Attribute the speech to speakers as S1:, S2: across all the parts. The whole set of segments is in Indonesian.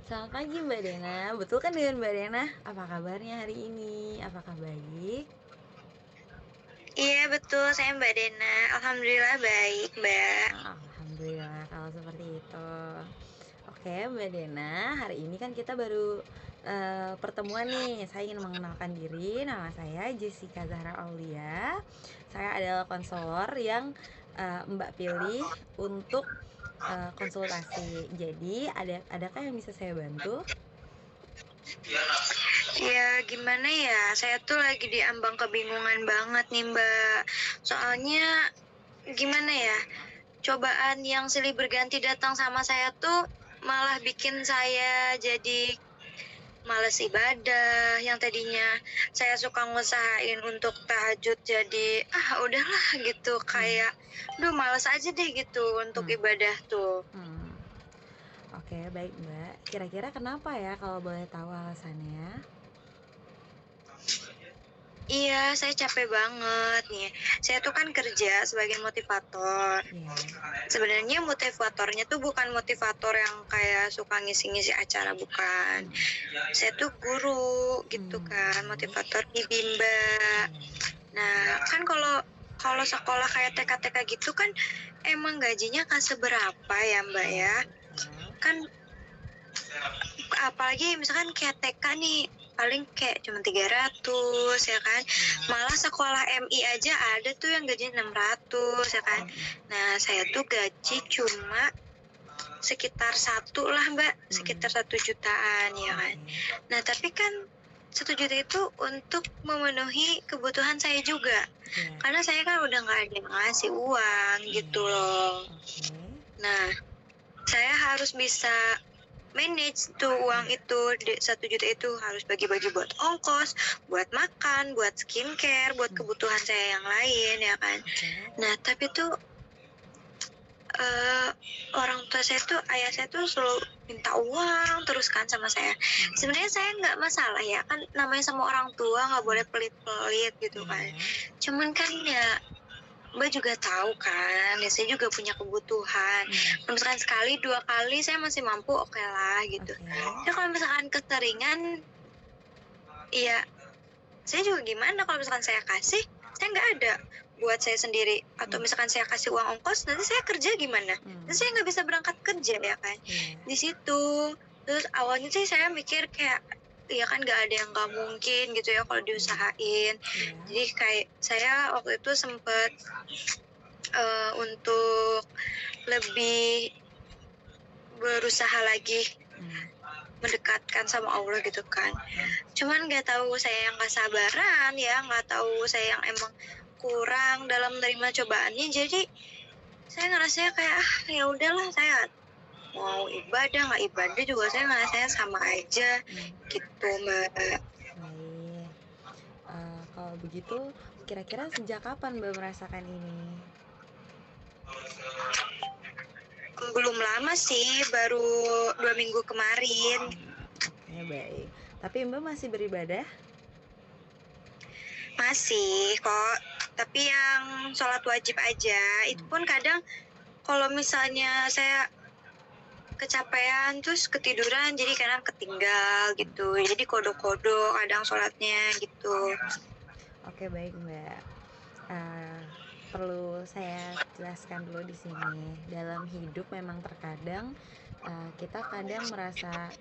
S1: Selamat pagi Mbak Dena, betul kan dengan Mbak Dena? Apa kabarnya hari ini? Apakah baik?
S2: Iya betul, saya Mbak Dena. Alhamdulillah baik, Mbak.
S1: Alhamdulillah kalau seperti itu. Oke Mbak Dena, hari ini kan kita baru pertemuan nih. Saya ingin mengenalkan diri, nama saya Jessica Zahra Aulia. Saya adalah konselor yang Mbak pilih untuk konsultasi. Jadi adakah yang bisa saya bantu?
S2: Ya gimana ya, saya tuh lagi diambang kebingungan banget nih Mbak. Soalnya gimana ya, cobaan yang silih berganti datang sama saya tuh malah bikin saya jadi males ibadah. Yang tadinya saya suka ngusahain untuk tahajud jadi udahlah gitu, kayak males aja deh gitu untuk
S1: Hmm.
S2: ibadah tuh.
S1: Oke, baik Mbak. Kira-kira kenapa ya kalau boleh tahu alasannya?
S2: Iya, saya capek banget nih. Saya tuh kan kerja sebagai motivator.
S1: Iya.
S2: Sebenarnya motivatornya tuh bukan motivator yang kayak suka ngisi-ngisi acara, bukan. Saya tuh guru gitu kan, motivator di Bimba. Nah, kan kalau sekolah kayak TK-TK gitu kan emang gajinya kan seberapa ya, Mbak ya? Kan apalagi misalkan kayak TK nih paling kayak cuma 300 ya kan, malah sekolah MI aja ada tuh yang gajinya 600 ya kan. Nah saya tuh gaji cuma sekitar 1 lah Mbak, sekitar 1 jutaan ya kan. Nah tapi kan 1 juta itu untuk memenuhi kebutuhan saya juga, karena saya kan udah nggak ada yang ngasih uang gitu loh. Nah saya harus bisa manage tuh uang itu, 1 juta itu harus bagi-bagi buat ongkos, buat makan, buat skincare, buat kebutuhan saya yang lain ya kan. Nah tapi tuh orang tua saya tuh, ayah saya tuh selalu minta uang terus kan sama saya. Sebenarnya saya nggak masalah ya kan, namanya sama orang tua nggak boleh pelit-pelit gitu kan. Cuman kan ya Mbak juga tahu kan, ya saya juga punya kebutuhan. Kalau misalkan sekali, 2 kali saya masih mampu, oke lah gitu. Ya kalau misalkan keseringan, ya saya juga gimana kalau misalkan saya kasih, saya nggak ada buat saya sendiri. Atau misalkan saya kasih uang ongkos, nanti saya kerja gimana? Nanti saya nggak bisa berangkat kerja ya kan. Di situ, terus awalnya sih saya mikir kayak, ya kan nggak ada yang nggak mungkin gitu ya kalau diusahain. Jadi kayak saya waktu itu sempet untuk lebih berusaha lagi mendekatkan sama Allah gitu kan. Cuman nggak tahu saya yang nggak sabaran ya, nggak tahu saya yang emang kurang dalam menerima cobaannya. Jadi saya ngerasanya kayak ya udahlah, saya mau ibadah nggak ibadah juga saya ngerasanya sama aja gitu Mbak.
S1: Baik. Kalau begitu, kira-kira sejak kapan Mbak merasakan ini?
S2: Belum lama sih, baru 2 minggu kemarin.
S1: Oke, baik. Tapi Mbak masih beribadah?
S2: Masih kok, tapi yang sholat wajib aja. Itu pun kadang kalau misalnya saya kecapean terus ketiduran, jadi kadang ketinggal gitu. Jadi kodok-kodok kadang sholatnya gitu.
S1: Oke, baik Mbak. Perlu saya jelaskan dulu di sini. Dalam hidup memang terkadang kita kadang merasa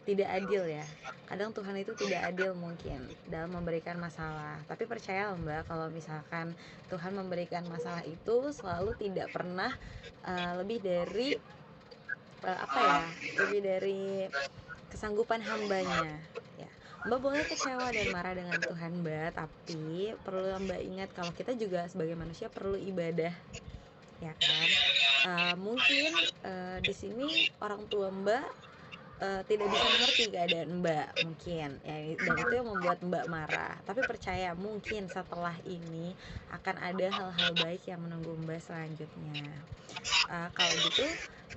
S1: tidak adil ya. Kadang Tuhan itu tidak adil mungkin dalam memberikan masalah. Tapi percaya Mbak, kalau misalkan Tuhan memberikan masalah itu selalu tidak pernah lebih dari lebih dari kesanggupan hambanya ya. Mbak boleh kecewa dan marah dengan Tuhan Mbak, tapi perlu Mbak ingat kalau kita juga sebagai manusia perlu ibadah ya kan. Mungkin di sini orang tua Mbak tidak bisa mengerti keadaan Mbak mungkin ya, dan itu yang membuat Mbak marah. Tapi percaya mungkin setelah ini akan ada hal-hal baik yang menunggu Mbak selanjutnya. Kalau gitu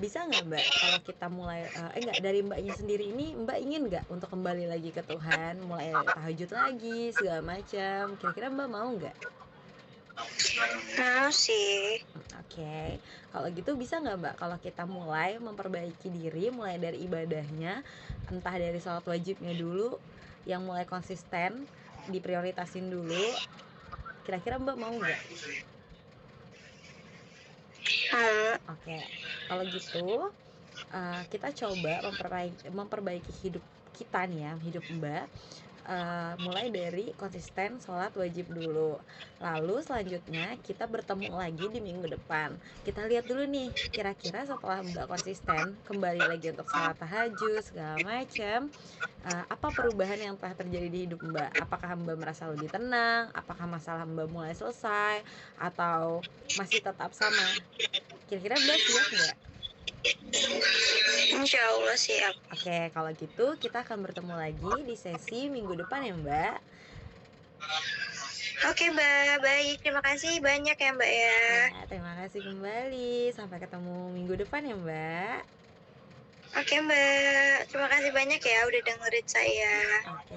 S1: bisa nggak Mbak kalau kita mulai enggak, dari Mbaknya sendiri ini, Mbak ingin nggak untuk kembali lagi ke Tuhan, mulai tahajud lagi segala macam, kira-kira Mbak mau nggak?
S2: Mau sih.
S1: Oke, kalau gitu bisa nggak Mbak kalau kita mulai memperbaiki diri, mulai dari ibadahnya, entah dari sholat wajibnya dulu, yang mulai konsisten, diprioritasin dulu. Kira-kira Mbak mau nggak? Oke, kalau gitu kita coba memperbaiki hidup kita nih ya, hidup Mbak. Mulai dari konsisten sholat wajib dulu. Lalu selanjutnya kita bertemu lagi di minggu depan. Kita lihat dulu nih, kira-kira setelah Mbak konsisten kembali lagi untuk sholat tahajud segala macam, apa perubahan yang telah terjadi di hidup Mbak? Apakah Mbak merasa lebih tenang? Apakah masalah Mbak mulai selesai? Atau masih tetap sama? Kira-kira Mbak siap nggak?
S2: Insya Allah siap.
S1: Oke, kalau gitu kita akan bertemu lagi di sesi minggu depan ya Mbak.
S2: Oke Mbak, baik. Terima kasih banyak ya Mbak ya.
S1: Ya, terima kasih kembali. Sampai ketemu minggu depan ya Mbak.
S2: Oke Mbak, terima kasih banyak ya udah dengerin saya.
S1: Oke.